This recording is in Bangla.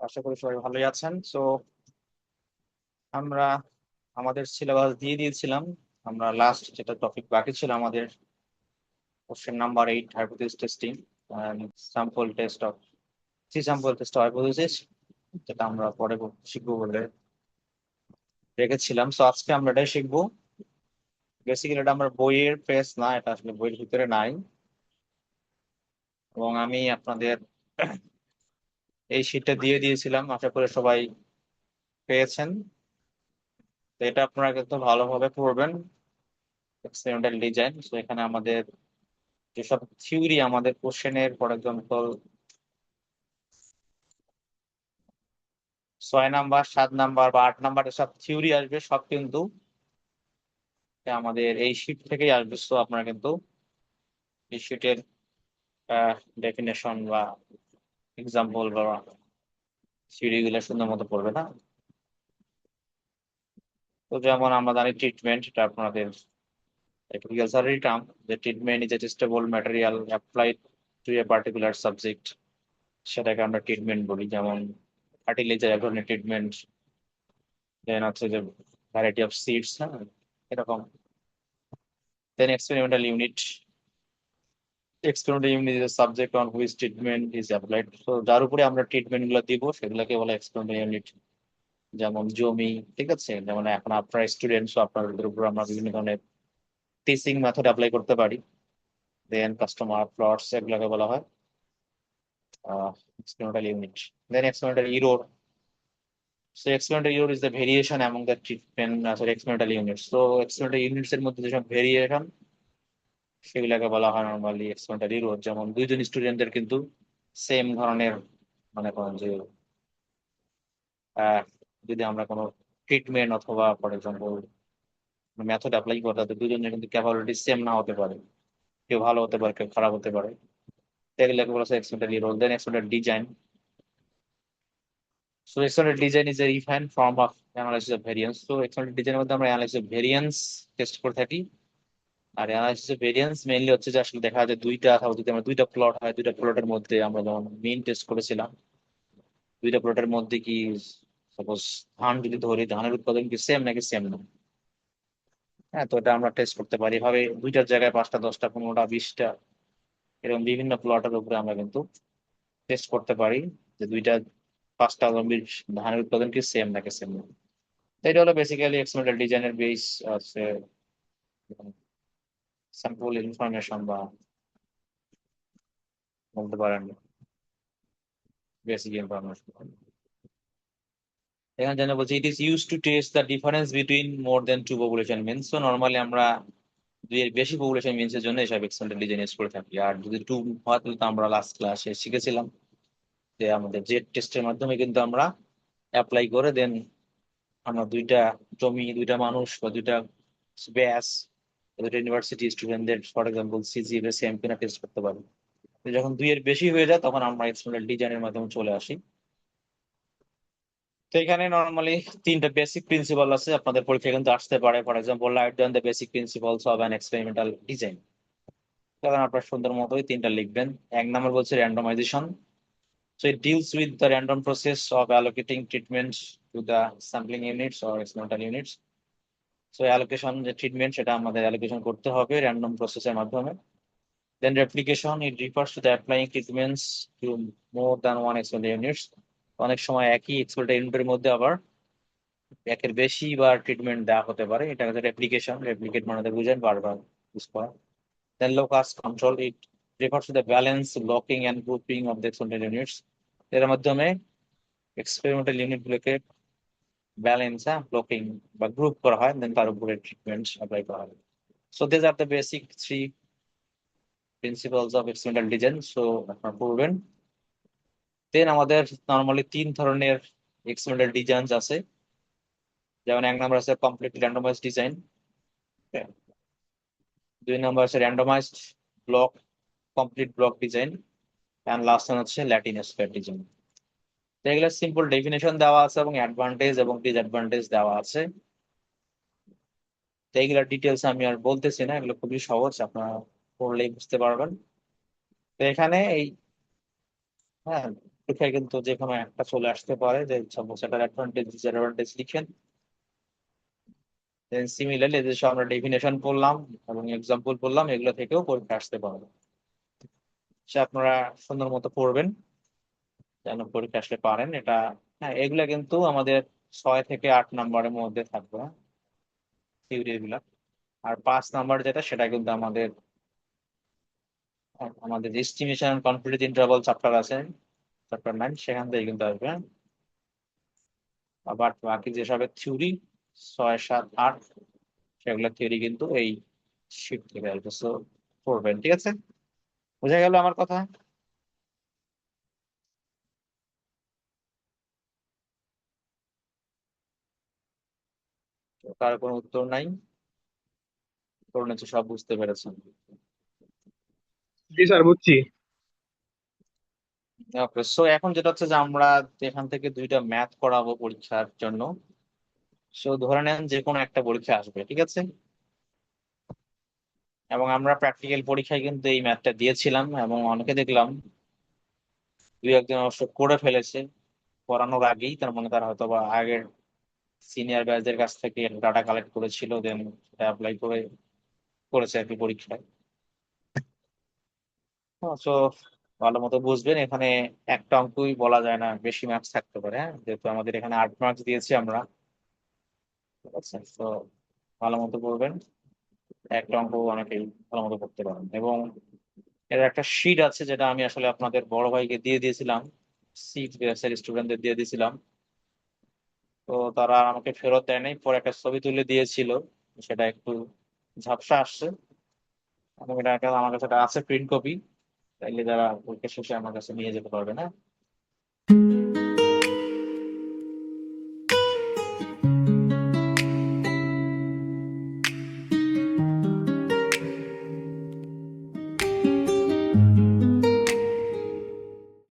আশা করি সবাই ভালোই আছেন। আমরা আমাদের সিলেবাস দিয়ে দিয়েছিলাম। আমরা লাস্ট যেটা টপিক বাকি ছিল আমাদের question number 8 hypothesis testing sample test of sample test of hypothesis, যেটা আমরা পরে শিখবো বলে রেখেছিলাম। আজকে আমরা এটাই শিখবো। বেসিক্যালি এটা আমার বইয়ের পেজ না, এটা আসলে বইয়ের ভিতরে নাই, এবং আমি আপনাদের এই শীটটা দিয়ে দিয়েছিলাম, আশা করি সবাই পেয়েছেন। তো এটা আপনারা কিন্তু ভালোভাবে পড়বেন। এক্সপেরিমেন্টাল ডিজাইন, এখানে আমাদের যেসব থিওরি আমাদের কোশ্চেনের, ফর এক্সাম্পল 6 নাম্বার, 7 নাম্বার বা 8 নাম্বার এসব থিওরি আসবে, সব কিন্তু আমাদের এই শীট থেকেই আসবে। আপনারা কিন্তু এই শীটের ডেফিনেশন বা এক্সাম্পল বা থিওরি গুলো সুন্দর মতো পড়বে না। তো যেমন আমরা জানি ট্রিটমেন্ট, এটা আপনাদের একটা রিসার্চ টার্ম, যে treatment is a testable material applied to a particular subject, সেটাকে আমরা ট্রিটমেন্ট বলি। যেমন ফার্টিলাইজার এক ধরনের ট্রিটমেন্ট, দেন হচ্ছে যে ভ্যারাইটি অফ সিডস, হ্যাঁ এরকম। Then experimental unit, experimental unit is a subject on which treatment is applied. তো যার উপরে আমরা ট্রিটমেন্ট গুলো দিব সেগুলোকে বলে এক্সপেরিমেন্টাল ইউনিট। যেমন জমি, ঠিক আছে, যেমন এখন আপনার স্টুডেন্টস, আপনাদের উপর আমরা বিভিন্ন ধরনের টিচিং মেথড অ্যাপ্লাই করতে পারি। দেন কাস্টমার প্লটস, এগুলোকে বলা হয় experimental unit. Then experimental error. So experimental error is the variation among the treatment, experimental units. So experimental units এর মধ্যে যেসব ভেরিয়েশন, সেগুলোকে বলা হয় নর্মালি এক্সপেরিমেন্টাল এরর। যেমন দুইজন স্টুডেন্টদের কিন্তু সেম ধরনের, মনে করেন যে আহ, যদি আমরা কোনো ট্রিটমেন্ট অথবা ফর এক্সাম্পল মেথড অ্যাপ্লাই করি, তাদের দুজনের কিন্তু ক্যাপাবিলিটি সেম না হতে পারে, কেউ ভালো হতে পারে, কেউ খারাপ হতে পারে। এগুলোকে বলা হয় experimental error. Then experimental design. So external design is a refined form of analysis of variance. So external design মধ্যে আমরা analysis of variance টেস্ট করে থাকি। আর analysis of variance মেইনলি হচ্ছে যে আসলে দেখা যায় দুইটা, অথবা যদি আমরা দুইটা প্লট হয়, দুইটা প্লটের মধ্যে আমরা যেমন মেইন টেস্ট করেছিলাম, দুইটা প্লটের মধ্যে কি সাপোজ ধান যদি ধরি, ধানের উৎপাদন কি সেম নাকি সেম না। হ্যাঁ, তো এটা আমরা টেস্ট করতে পারি এভাবে। দুইটার জায়গায় 5টা, 10টা, 15টা, 20টা, এরকম বিভিন্ন প্লটের উপরে আমরা কিন্তু টেস্ট করতে পারি যে দুইটা, 5টা জমির ধানের উৎপাদন কি সেম নাকি সেম না। তো এটা হলো বেসিক্যালি এক্সপেরিমেন্টাল ডিজাইনের বেস আছে, স্যাম্পল ইনফরমেশন বা বলতে পারেন বেসিক ইনফরমেশন। এখানে যেন বলছি, it is use to test the difference between more than two population means. তো নর্মালি আমরা দুই এর বেশি পপুলেশন মিনস এর জন্য এসব এক্সপেরিমেন্টাল ডিজাইন ইউজ করে থাকি। আর যদি টু হয় তাহলে তো আমরা লাস্ট ক্লাসে শিখেছিলাম যে আমাদের জেড টেস্টের মাধ্যমে কিন্তু আমরা অ্যাপ্লাই করে দেন আমরা দুইটা জমি, দুইটা মানুষ বা দুইটা ব্যাচ, দুইটা ইউনিভার্সিটি স্টুডেন্টদের ফর এক্সাম্পল সিজিপিএ সেম কিনা টেস্ট করতে পারি। তো যখন 2 এর বেশি হয়ে যায় তখন আমরা এক্সপেরিমেন্টাল ডিজাইনের মাধ্যমে চলে আসি। তো এখানে নর্মালি 3টা বেসিক প্রিন্সিপাল আছে, আপনাদের পরীক্ষা কিন্তু আসতে পারে। For example write down the basic principles of an experimental design. তখন আপনার সুন্দর মতোই 3টা লিখবেন। 1 নম্বর বলছে randomisation. So it deals with the random process of allocating treatments to the sampling units or experimental units. So allocation যে ট্রিটমেন্ট, সেটা আমাদের অ্যালোকেশন করতে হবে র্যান্ডম প্রসেসের মাধ্যমে। Then replication, it refers to the applying treatments to more than one experimental units. অনেক সময় একই এক্সপেরিমেন্টাল ইউনিটের মধ্যে আবার একের বেশি বার ট্রিটমেন্ট দেওয়া হতে পারে, এটা হচ্ছে রেপ্লিকেশন। রেপ্লিকেট মানে বুঝেন, বারবার ইউজ করা। Then locus control, it refers to the balance, locking and grouping of the experimental units. এর মাধ্যমে এক্সপেরিমেন্টাল ইউনিট গুলোকে ব্যালেন্স, ব্লকিং বা গ্রুপ করা হয়, দেন তার উপরে ট্রিটমেন্ট অ্যাপ্লাই করা হয়। So this are the basic 3 principles of experimental design. So আপনারা পড়বেন। দেন আমাদের নর্মালি 3 ধরনের এক্সপেরিমেন্টাল ডিজাইন আছে। যেমন 1 নম্বর আছে কমপ্লিট র্যান্ডমাইজড ডিজাইন, 2 নম্বর আছে randomized block, complete block design, and last one হচ্ছে ল্যাটিন স্কয়ার ডিজাইন। তো এগুলো সিম্পল ডেফিনেশন দেওয়া আছে এবং অ্যাডভান্টেজ এবং ডিসঅ্যাডভান্টেজ দেওয়া আছে। তো এইগুলোর ডিটেলস আমি আর বলতেছি না, এগুলো খুবই সহজ, আপনারা পড়লেই বুঝতে পারবেন। তো এখানে এই, হ্যাঁ, পরীক্ষায় কিন্তু যে কোনো একটা চলে আসতে পারে, যে সমস্যাটার অ্যাডভান্টেজ ডিসঅ্যাডভান্টেজ লিখেন। দেন সিমিলারলি যে সব আমরা ডেফিনেশন পড়লাম এবং এক্সাম্পল পড়লাম, এগুলো থেকেও পরীক্ষা আসতে পারে। সে আপনারা সুন্দর মতো পড়বেন যেন পরীক্ষা আসলে পারেন এটা। হ্যাঁ, এগুলা কিন্তু আমাদের 6 থেকে 8 নম্বরের মধ্যে থাকবে থিওরি এগুলা। আর 5 নাম্বার যেটা, সেটা কিন্তু আমাদের এস্টিমেশন কনফিডেন্স ইন্টারভাল চ্যাপ্টার আছে, চ্যাপ্টার 9, সেখান থেকে কিন্তু আসবে। আবার বাকি যেসবের থিওরি 6, 7, 8, সেগুলো থিওরি কিন্তু এই শিট থেকে আসবে। So, পড়বেন, ঠিক আছে? বুঝা গেল আমার কথা? তো তার কোনো উত্তর নাই? উত্তর হচ্ছে সব বুঝতে পেরেছেন। জি স্যার, বুঝছি। ওকে, সো এখন যেটা হচ্ছে যে আমরা এখান থেকে 2টা ম্যাথ করাবো পরীক্ষার জন্য। সো ধরে নেন যে কোনো একটা পরীক্ষা আসবে, ঠিক আছে? এবং আমরা প্র্যাকটিক্যাল পরীক্ষায় কিন্তু এই ম্যাথটা দিয়েছিলাম, এবং অনেকে দেখলাম 2-1 জন অবশ্য করে ফেলেছে পড়ানোর আগেই। তার মানে তারা হয়তো বা আগের সিনিয়র ব্যাচদের কাছ থেকে ডাটা কালেক্ট করেছিল, দেন সেটা অ্যাপ্লাই করে করেছে আর কি পরীক্ষায়। তো ভালো মতো বুঝবেন, এখানে একটা অঙ্কই বলা যায় না, বেশি মার্কস থাকতে পারে। হ্যাঁ, যেহেতু আমাদের এখানে 8 মার্কস দিয়েছি আমরা, ঠিক আছে? তো ভালো মতো পড়বেন, একটা অঙ্ক অনেকেই ভালো মতো করতে পারেন। এবং এর একটা শিট আছে যেটা আমি আসলে আপনাদের বড় ভাইকে দিয়ে দিয়েছিলাম, 6 ব্যাচের স্টুডেন্টদের দিয়ে দিয়েছিলাম। তো তারা আমাকে ফেরত দেয় নাই, পরে একটা ছবি তুলে দিয়েছিল, সেটা একটু ঝাপসা আসছে। এবং এটা আমার কাছে একটা আছে প্রিন্ট কপি, তাইলে যারা পরীক্ষা শেষে আমার কাছে নিয়ে যেতে পারবে না।